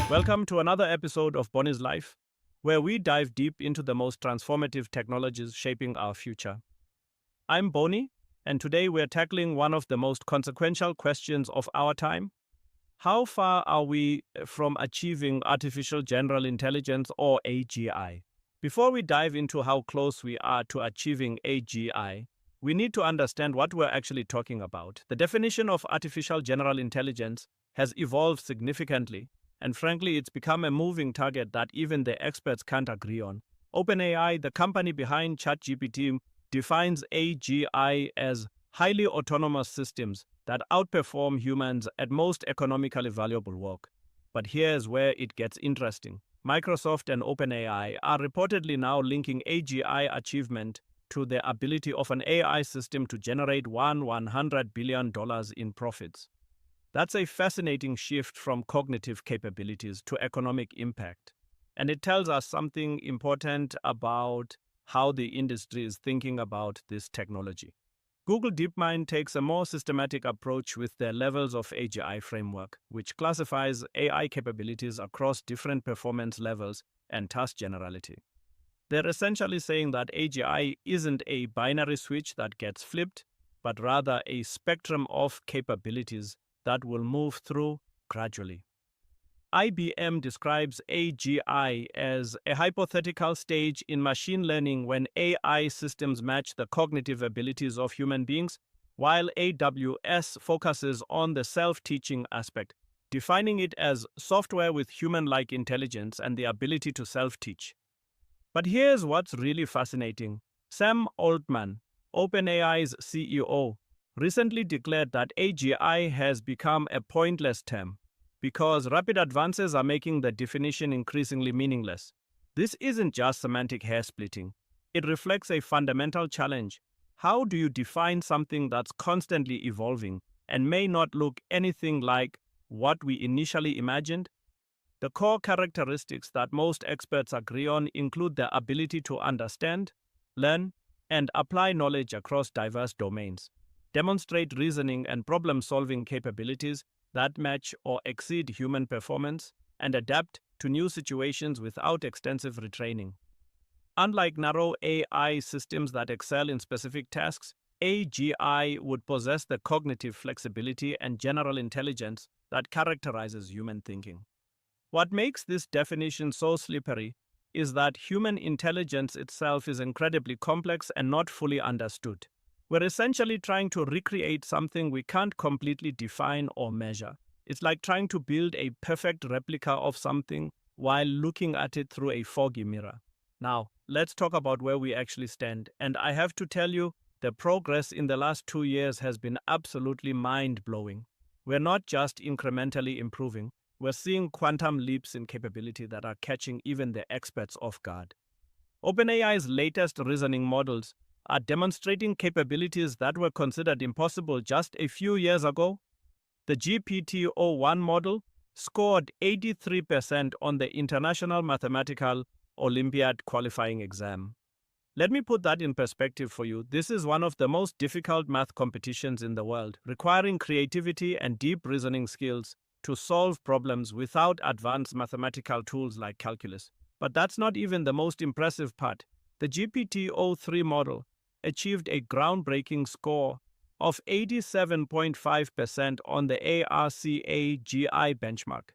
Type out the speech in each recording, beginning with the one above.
Welcome to another episode of Boni's Life, where we dive deep into the most transformative technologies shaping our future. I'm Boni, and today we're tackling one of the most consequential questions of our time. How far are we from achieving artificial general intelligence, or AGI? Before we dive into how close we are to achieving AGI, we need to understand what we're actually talking about. The definition of artificial general intelligence has evolved significantly, and frankly, it's become a moving target that even the experts can't agree on. OpenAI, the company behind ChatGPT, defines AGI as highly autonomous systems that outperform humans at most economically valuable work. But here's where it gets interesting. Microsoft and OpenAI are reportedly now linking AGI achievement to the ability of an AI system to generate $100 billion in profits. That's a fascinating shift from cognitive capabilities to economic impact, and it tells us something important about how the industry is thinking about this technology. Google DeepMind takes a more systematic approach with their levels of AGI framework, which classifies AI capabilities across different performance levels and task generality. They're essentially saying that AGI isn't a binary switch that gets flipped, but rather a spectrum of capabilities that will move through gradually. IBM describes AGI as a hypothetical stage in machine learning when AI systems match the cognitive abilities of human beings, while AWS focuses on the self-teaching aspect, defining it as software with human-like intelligence and the ability to self-teach. But here's what's really fascinating. Sam Altman, OpenAI's CEO, recently declared that AGI has become a pointless term because rapid advances are making the definition increasingly meaningless. This isn't just semantic hair-splitting. It reflects a fundamental challenge. How do you define something that's constantly evolving and may not look anything like what we initially imagined? The core characteristics that most experts agree on include the ability to understand, learn, and apply knowledge across diverse domains, demonstrate reasoning and problem-solving capabilities that match or exceed human performance, and adapt to new situations without extensive retraining. Unlike narrow AI systems that excel in specific tasks, AGI would possess the cognitive flexibility and general intelligence that characterizes human thinking. What makes this definition so slippery is that human intelligence itself is incredibly complex and not fully understood. We're essentially trying to recreate something we can't completely define or measure. It's like trying to build a perfect replica of something while looking at it through a foggy mirror. Now, let's talk about where we actually stand. And I have to tell you, the progress in the last 2 years has been absolutely mind-blowing. We're not just incrementally improving, we're seeing quantum leaps in capability that are catching even the experts off guard. OpenAI's latest reasoning models are demonstrating capabilities that were considered impossible just a few years ago. The GPT-01 model scored 83% on the International Mathematical Olympiad qualifying exam. Let me put that in perspective for you. This is one of the most difficult math competitions in the world, requiring creativity and deep reasoning skills to solve problems without advanced mathematical tools like calculus. But that's not even the most impressive part. The GPT-03 model achieved a groundbreaking score of 87.5% on the ARC-AGI benchmark.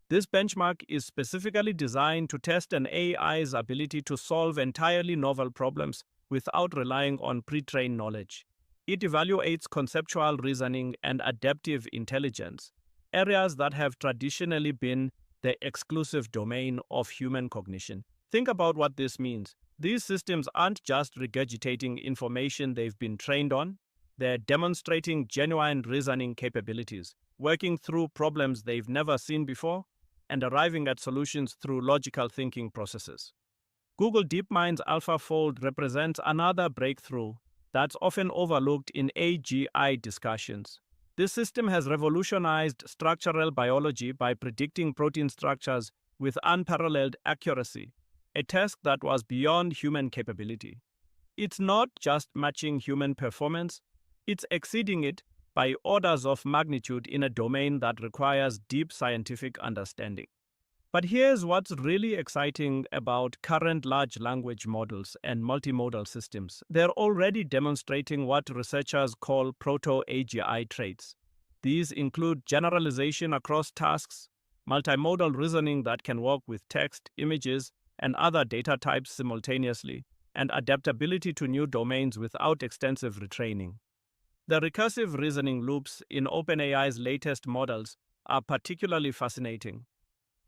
This benchmark is specifically designed to test an AI's ability to solve entirely novel problems without relying on pre-trained knowledge. It evaluates conceptual reasoning and adaptive intelligence, areas that have traditionally been the exclusive domain of human cognition. Think about what this means. These systems aren't just regurgitating information they've been trained on, they're demonstrating genuine reasoning capabilities, working through problems they've never seen before, and arriving at solutions through logical thinking processes. Google DeepMind's AlphaFold represents another breakthrough that's often overlooked in AGI discussions. This system has revolutionized structural biology by predicting protein structures with unparalleled accuracy, a task that was beyond human capability. It's not just matching human performance, it's exceeding it by orders of magnitude in a domain that requires deep scientific understanding. But here's what's really exciting about current large language models and multimodal systems. They're already demonstrating what researchers call proto-AGI traits. These include generalization across tasks, multimodal reasoning that can work with text, images, and other data types simultaneously, and adaptability to new domains without extensive retraining. The recursive reasoning loops in OpenAI's latest models are particularly fascinating.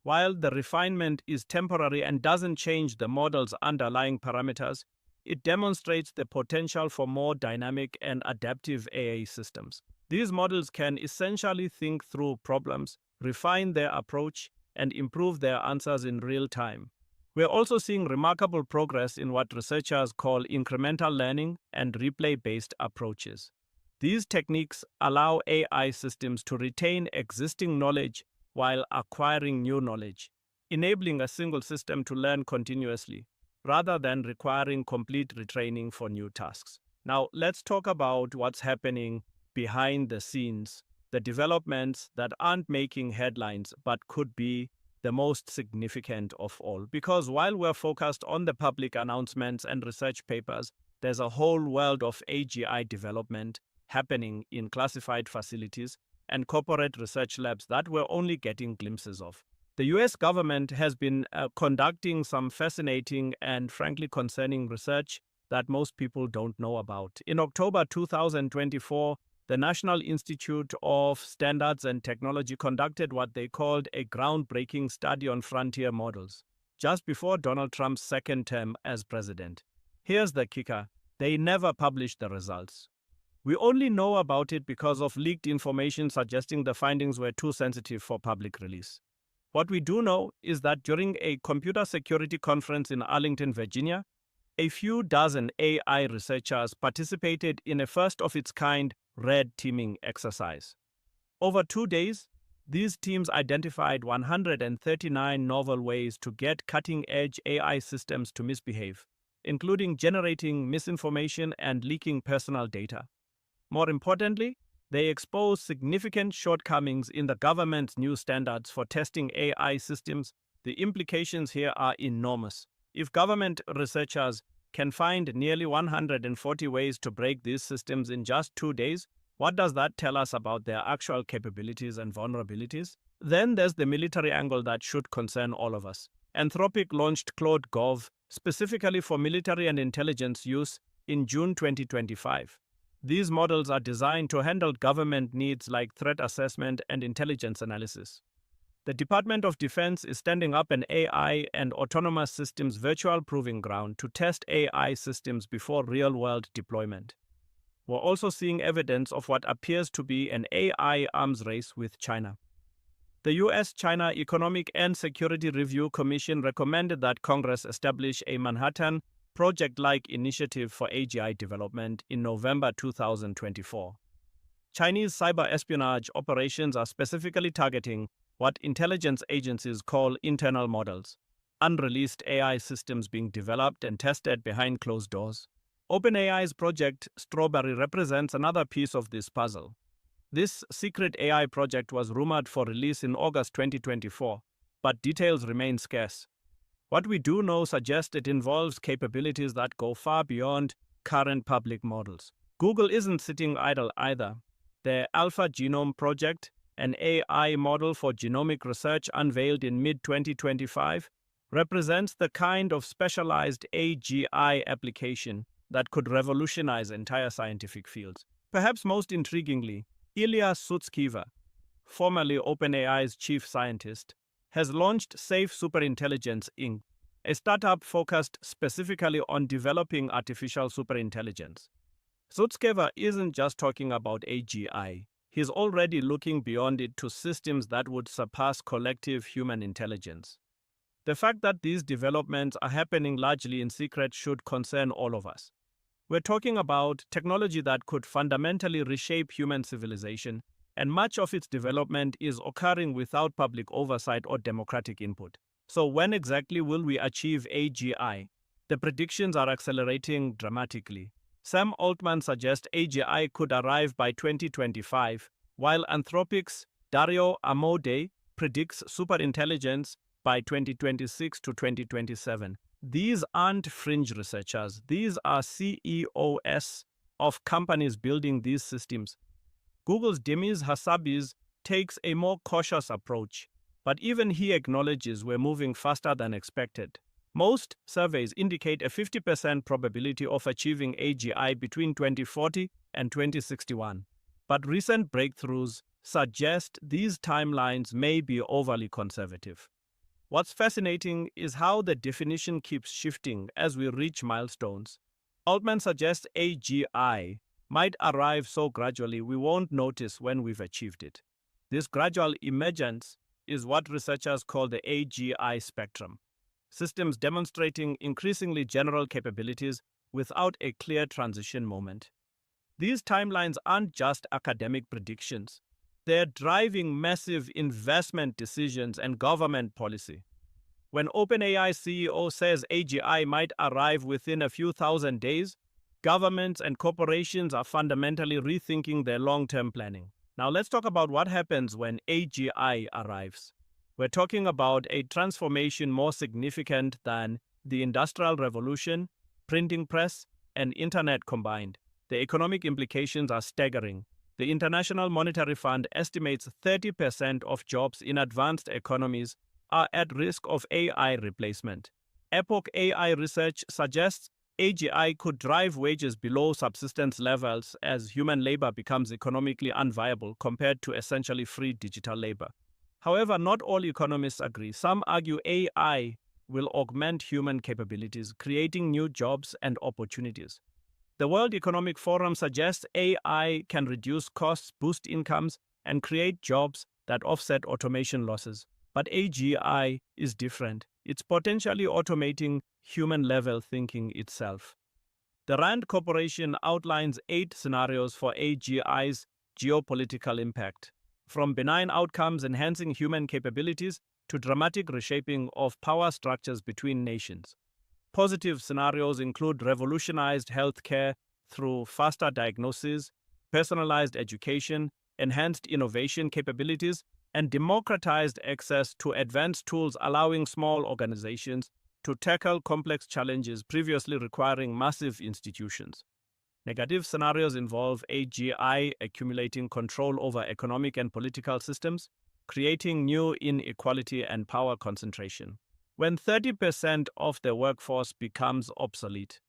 While the refinement is temporary and doesn't change the model's underlying parameters, it demonstrates the potential for more dynamic and adaptive AI systems. These models can essentially think through problems, refine their approach, and improve their answers in real time. We're also seeing remarkable progress in what researchers call incremental learning and replay-based approaches. These techniques allow AI systems to retain existing knowledge while acquiring new knowledge, enabling a single system to learn continuously, rather than requiring complete retraining for new tasks. Now, let's talk about what's happening behind the scenes, the developments that aren't making headlines but could be the most significant of all. Because while we're focused on the public announcements and research papers, there's a whole world of AGI development happening in classified facilities and corporate research labs that we're only getting glimpses of. The US government has been conducting some fascinating and frankly concerning research that most people don't know about. In October 2024, the National Institute of Standards and Technology conducted what they called a groundbreaking study on frontier models, just before Donald Trump's second term as president. Here's the kicker: they never published the results. We only know about it because of leaked information suggesting the findings were too sensitive for public release. What we do know is that during a computer security conference in Arlington, Virginia, a few dozen AI researchers participated in a first-of-its-kind red teaming exercise. Over 2 days, these teams identified 139 novel ways to get cutting-edge AI systems to misbehave, including generating misinformation and leaking personal data. More importantly, they expose significant shortcomings in the government's new standards for testing AI systems. The implications here are enormous. If government researchers can find nearly 140 ways to break these systems in just 2 days, what does that tell us about their actual capabilities and vulnerabilities? Then there's the military angle that should concern all of us. Anthropic launched Claude Gov specifically for military and intelligence use in June 2025. These models are designed to handle government needs like threat assessment and intelligence analysis. The Department of Defense is standing up an AI and autonomous systems virtual proving ground to test AI systems before real-world deployment. We're also seeing evidence of what appears to be an AI arms race with China. The US-China Economic and Security Review Commission recommended that Congress establish a Manhattan Project-like initiative for AGI development in November 2024. Chinese cyber espionage operations are specifically targeting what intelligence agencies call internal models, unreleased AI systems being developed and tested behind closed doors. OpenAI's Project Strawberry represents another piece of this puzzle. This secret AI project was rumored for release in August 2024, but details remain scarce. What we do know suggests it involves capabilities that go far beyond current public models. Google isn't sitting idle either. Their Alpha Genome Project, an AI model for genomic research unveiled in mid-2025, represents the kind of specialized AGI application that could revolutionize entire scientific fields. Perhaps most intriguingly, Ilya Sutskever, formerly OpenAI's chief scientist, has launched Safe Superintelligence Inc., a startup focused specifically on developing artificial superintelligence. Sutskever isn't just talking about AGI. He's already looking beyond it to systems that would surpass collective human intelligence. The fact that these developments are happening largely in secret should concern all of us. We're talking about technology that could fundamentally reshape human civilization, and much of its development is occurring without public oversight or democratic input. So when exactly will we achieve AGI? The predictions are accelerating dramatically. Sam Altman suggests AGI could arrive by 2025, while Anthropic's Dario Amodei predicts superintelligence by 2026 to 2027. These aren't fringe researchers. These are CEOs of companies building these systems. Google's Demis Hassabis takes a more cautious approach, but even he acknowledges we're moving faster than expected. Most surveys indicate a 50% probability of achieving AGI between 2040 and 2061. But recent breakthroughs suggest these timelines may be overly conservative. What's fascinating is how the definition keeps shifting as we reach milestones. Altman suggests AGI might arrive so gradually we won't notice when we've achieved it. This gradual emergence is what researchers call the AGI spectrum, systems demonstrating increasingly general capabilities without a clear transition moment. These timelines aren't just academic predictions. They're driving massive investment decisions and government policy. When OpenAI CEO says AGI might arrive within a few thousand days, governments and corporations are fundamentally rethinking their long-term planning. Now let's talk about what happens when AGI arrives. We're talking about a transformation more significant than the Industrial Revolution, printing press, and internet combined. The economic implications are staggering. The International Monetary Fund estimates 30% of jobs in advanced economies are at risk of AI replacement. Epoch AI research suggests AGI could drive wages below subsistence levels as human labor becomes economically unviable compared to essentially free digital labor. However, not all economists agree. Some argue AI will augment human capabilities, creating new jobs and opportunities. The World Economic Forum suggests AI can reduce costs, boost incomes, and create jobs that offset automation losses. But AGI is different. It's potentially automating human-level thinking itself. The Rand Corporation outlines 8 scenarios for AGI's geopolitical impact, from benign outcomes enhancing human capabilities to dramatic reshaping of power structures between nations. Positive scenarios include revolutionized healthcare through faster diagnosis, personalized education, enhanced innovation capabilities, and democratized access to advanced tools allowing small organizations to tackle complex challenges previously requiring massive institutions. Negative scenarios involve AGI accumulating control over economic and political systems, creating new inequality and power concentration. When 30% of the workforce becomes obsolete,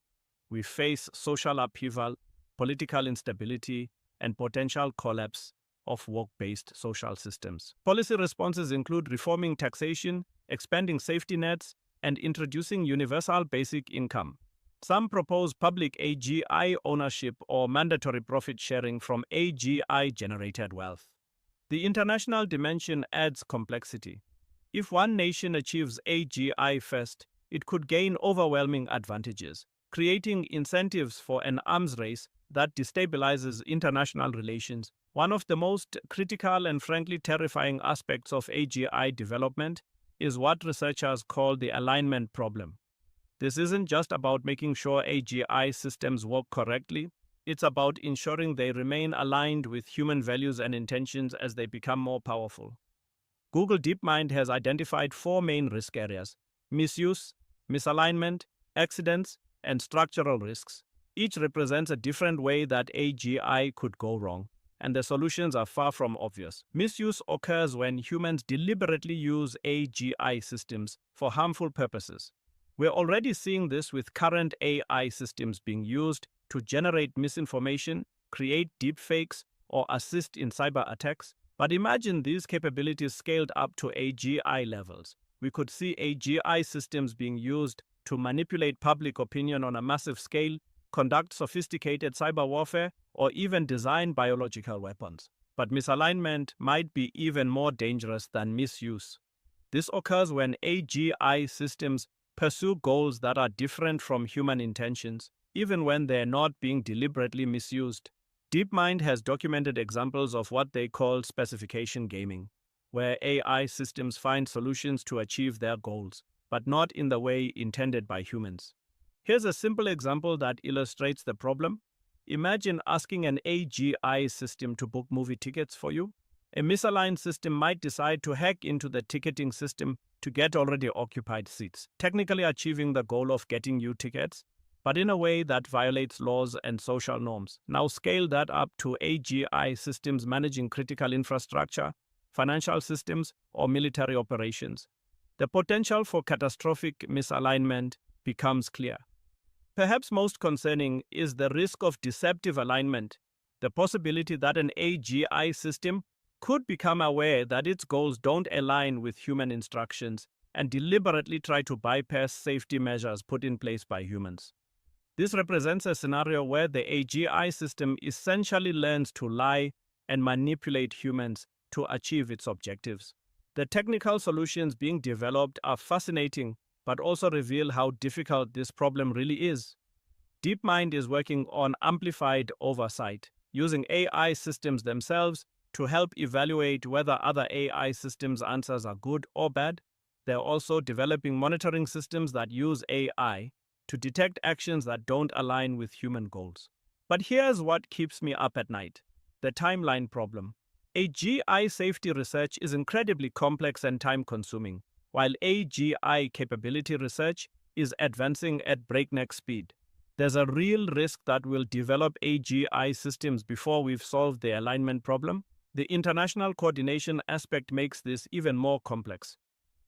we face social upheaval, political instability, and potential collapse of work-based social systems. Policy responses include reforming taxation, expanding safety nets, and introducing universal basic income. Some propose public AGI ownership or mandatory profit sharing from AGI-generated wealth. The international dimension adds complexity. If one nation achieves AGI first, it could gain overwhelming advantages, creating incentives for an arms race that destabilizes international relations. One of the most critical and frankly terrifying aspects of AGI development is what researchers call the alignment problem. This isn't just about making sure AGI systems work correctly, it's about ensuring they remain aligned with human values and intentions as they become more powerful. Google DeepMind has identified 4 main risk areas: misuse, misalignment, accidents, and structural risks. Each represents a different way that AGI could go wrong, and the solutions are far from obvious. Misuse occurs when humans deliberately use AGI systems for harmful purposes. We're already seeing this with current AI systems being used to generate misinformation, create deepfakes, or assist in cyber attacks. But imagine these capabilities scaled up to AGI levels. We could see AGI systems being used to manipulate public opinion on a massive scale, conduct sophisticated cyber warfare, or even design biological weapons. But misalignment might be even more dangerous than misuse. This occurs when AGI systems pursue goals that are different from human intentions, even when they're not being deliberately misused. DeepMind has documented examples of what they call specification gaming. where AI systems find solutions to achieve their goals, but not in the way intended by humans. Here's a simple example that illustrates the problem. Imagine asking an AGI system to book movie tickets for you. A misaligned system might decide to hack into the ticketing system to get already occupied seats, technically achieving the goal of getting you tickets, but in a way that violates laws and social norms. Now scale that up to AGI systems managing critical infrastructure, financial systems, or military operations. The potential for catastrophic misalignment becomes clear. Perhaps most concerning is the risk of deceptive alignment, the possibility that an AGI system could become aware that its goals don't align with human instructions and deliberately try to bypass safety measures put in place by humans. This represents a scenario where the AGI system essentially learns to lie and manipulate humans to achieve its objectives. The technical solutions being developed are fascinating, but also reveal how difficult this problem really is. DeepMind is working on amplified oversight, using AI systems themselves to help evaluate whether other AI systems' answers are good or bad. They're also developing monitoring systems that use AI to detect actions that don't align with human goals. But here's what keeps me up at night: the timeline problem. AGI safety research is incredibly complex and time-consuming, while AGI capability research is advancing at breakneck speed. There's a real risk that we'll develop AGI systems before we've solved the alignment problem. The international coordination aspect makes this even more complex.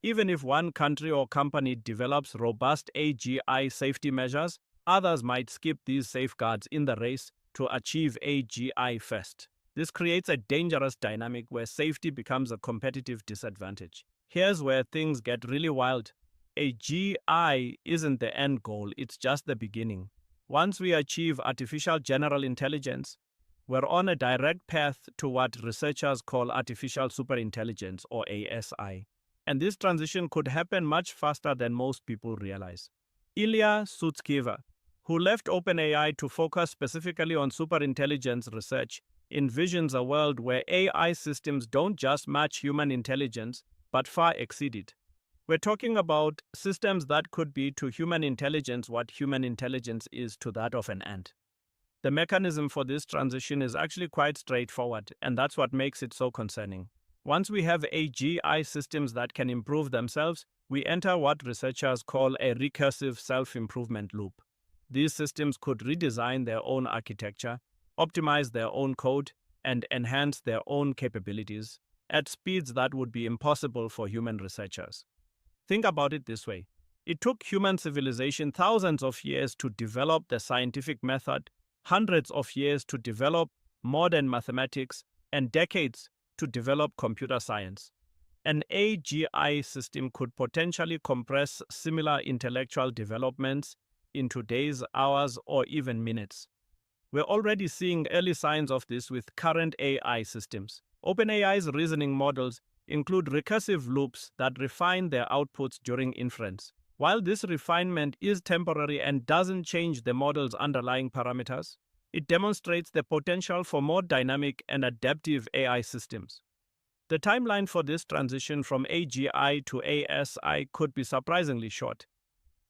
Even if one country or company develops robust AGI safety measures, others might skip these safeguards in the race to achieve AGI first. This creates a dangerous dynamic where safety becomes a competitive disadvantage. Here's where things get really wild. AGI isn't the end goal, it's just the beginning. Once we achieve artificial general intelligence, we're on a direct path to what researchers call artificial superintelligence, or ASI. And this transition could happen much faster than most people realize. Ilya Sutskever, who left OpenAI to focus specifically on superintelligence research, envisions a world where AI systems don't just match human intelligence, but far exceed it. We're talking about systems that could be to human intelligence what human intelligence is to that of an ant. The mechanism for this transition is actually quite straightforward, and that's what makes it so concerning. Once we have AGI systems that can improve themselves, we enter what researchers call a recursive self-improvement loop. These systems could redesign their own architecture, optimize their own code, and enhance their own capabilities at speeds that would be impossible for human researchers. Think about it this way. It took human civilization thousands of years to develop the scientific method, hundreds of years to develop modern mathematics, and decades to develop computer science. An AGI system could potentially compress similar intellectual developments into days, hours, or even minutes. We're already seeing early signs of this with current AI systems. OpenAI's reasoning models include recursive loops that refine their outputs during inference. While this refinement is temporary and doesn't change the model's underlying parameters, it demonstrates the potential for more dynamic and adaptive AI systems. The timeline for this transition from AGI to ASI could be surprisingly short.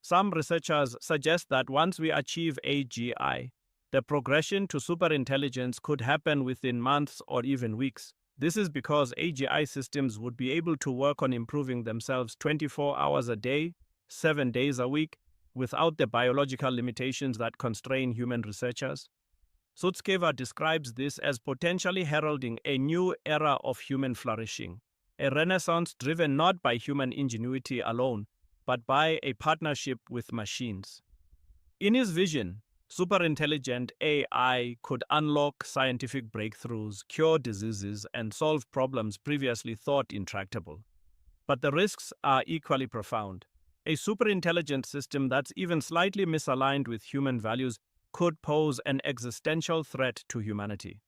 Some researchers suggest that once we achieve AGI, the progression to superintelligence could happen within months or even weeks. This is because AGI systems would be able to work on improving themselves 24 hours a day, 7 days a week, without the biological limitations that constrain human researchers. Sutskever describes this as potentially heralding a new era of human flourishing, a renaissance driven not by human ingenuity alone, but by a partnership with machines. In his vision, superintelligent AI could unlock scientific breakthroughs, cure diseases, and solve problems previously thought intractable. But the risks are equally profound. A superintelligent system that's even slightly misaligned with human values could pose an existential threat to humanity.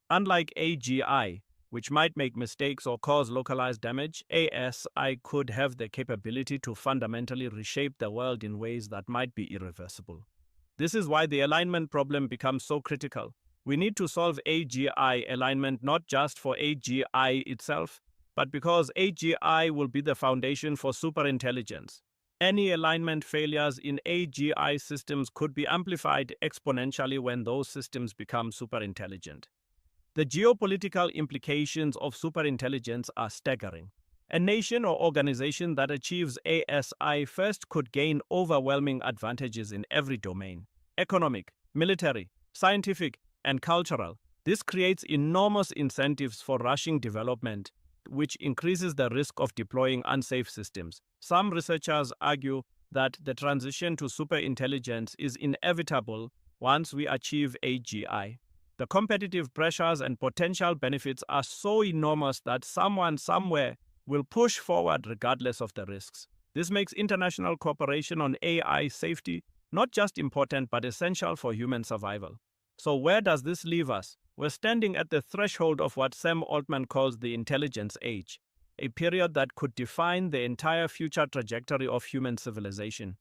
Unlike AGI, which might make mistakes or cause localized damage, ASI could have the capability to fundamentally reshape the world in ways that might be irreversible. This is why the alignment problem becomes so critical. We need to solve AGI alignment not just for AGI itself, but because AGI will be the foundation for superintelligence. Any alignment failures in AGI systems could be amplified exponentially when those systems become superintelligent. The geopolitical implications of superintelligence are staggering. A nation or organization that achieves ASI first could gain overwhelming advantages in every domain: economic, military, scientific, and cultural. This creates enormous incentives for rushing development, which increases the risk of deploying unsafe systems. Some researchers argue that the transition to superintelligence is inevitable once we achieve AGI. The competitive pressures and potential benefits are so enormous that someone somewhere will push forward regardless of the risks. This makes international cooperation on AI safety not just important but essential for human survival. So where does this leave us? We're standing at the threshold of what Sam Altman calls the intelligence age, a period that could define the entire future trajectory of human civilization.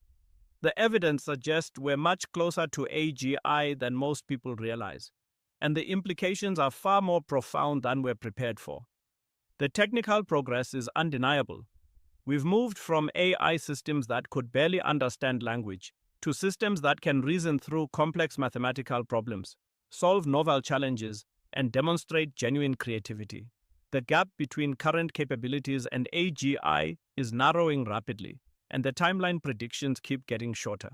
The evidence suggests we're much closer to AGI than most people realize, and the implications are far more profound than we're prepared for. The technical progress is undeniable. We've moved from AI systems that could barely understand language to systems that can reason through complex mathematical problems, solve novel challenges, and demonstrate genuine creativity. The gap between current capabilities and AGI is narrowing rapidly, and the timeline predictions keep getting shorter.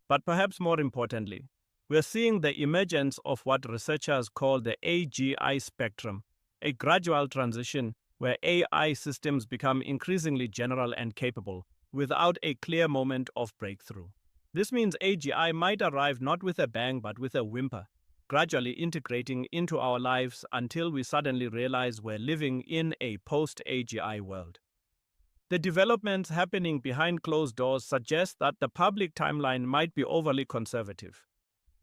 But perhaps more importantly, we're seeing the emergence of what researchers call the AGI spectrum, a gradual transition where AI systems become increasingly general and capable, without a clear moment of breakthrough. This means AGI might arrive not with a bang but with a whimper, gradually integrating into our lives until we suddenly realize we're living in a post-AGI world. The developments happening behind closed doors suggest that the public timeline might be overly conservative.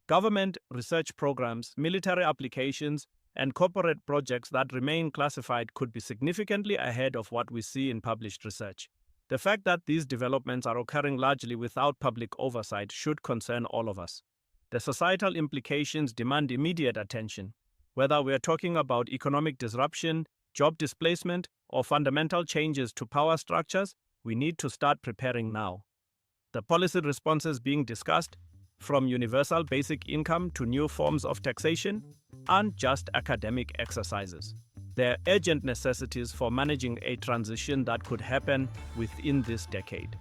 Government research programs, military applications, and corporate projects that remain classified could be significantly ahead of what we see in published research. The fact that these developments are occurring largely without public oversight should concern all of us. The societal implications demand immediate attention. Whether we are talking about economic disruption, job displacement, or fundamental changes to power structures, we need to start preparing now. The policy responses being discussed, from universal basic income to new forms of taxation, aren't just academic exercises. They're urgent necessities for managing a transition that could happen within this decade.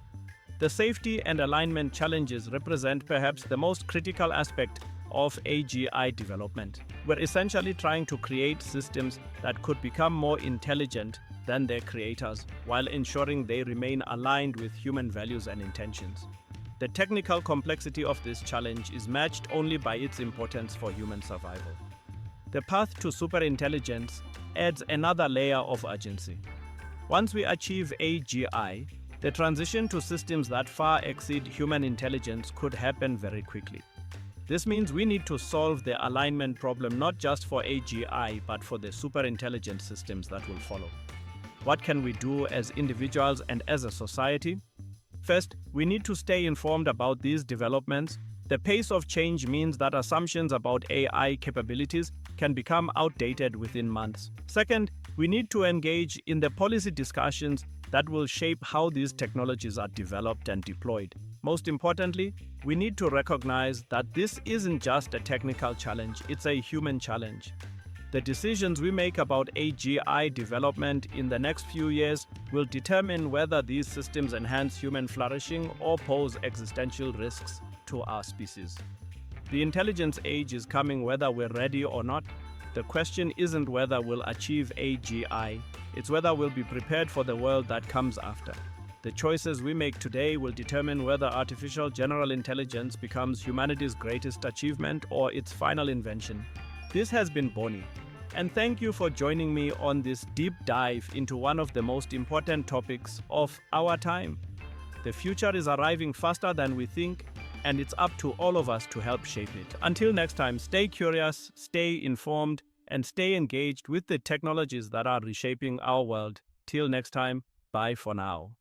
The safety and alignment challenges represent perhaps the most critical aspect of AGI development. We're essentially trying to create systems that could become more intelligent than their creators, while ensuring they remain aligned with human values and intentions. The technical complexity of this challenge is matched only by its importance for human survival. The path to superintelligence adds another layer of urgency. Once we achieve AGI, the transition to systems that far exceed human intelligence could happen very quickly. This means we need to solve the alignment problem not just for AGI, but for the superintelligent systems that will follow. What can we do as individuals and as a society? First, we need to stay informed about these developments. The pace of change means that assumptions about AI capabilities can become outdated within months. Second, we need to engage in the policy discussions that will shape how these technologies are developed and deployed. Most importantly, we need to recognize that this isn't just a technical challenge, it's a human challenge. The decisions we make about AGI development in the next few years will determine whether these systems enhance human flourishing or pose existential risks to our species. The intelligence age is coming whether we're ready or not. The question isn't whether we'll achieve AGI, it's whether we'll be prepared for the world that comes after. The choices we make today will determine whether artificial general intelligence becomes humanity's greatest achievement or its final invention. This has been Boni, and thank you for joining me on this deep dive into one of the most important topics of our time. The future is arriving faster than we think, and it's up to all of us to help shape it. Until next time, stay curious, stay informed, and stay engaged with the technologies that are reshaping our world. Till next time, bye for now.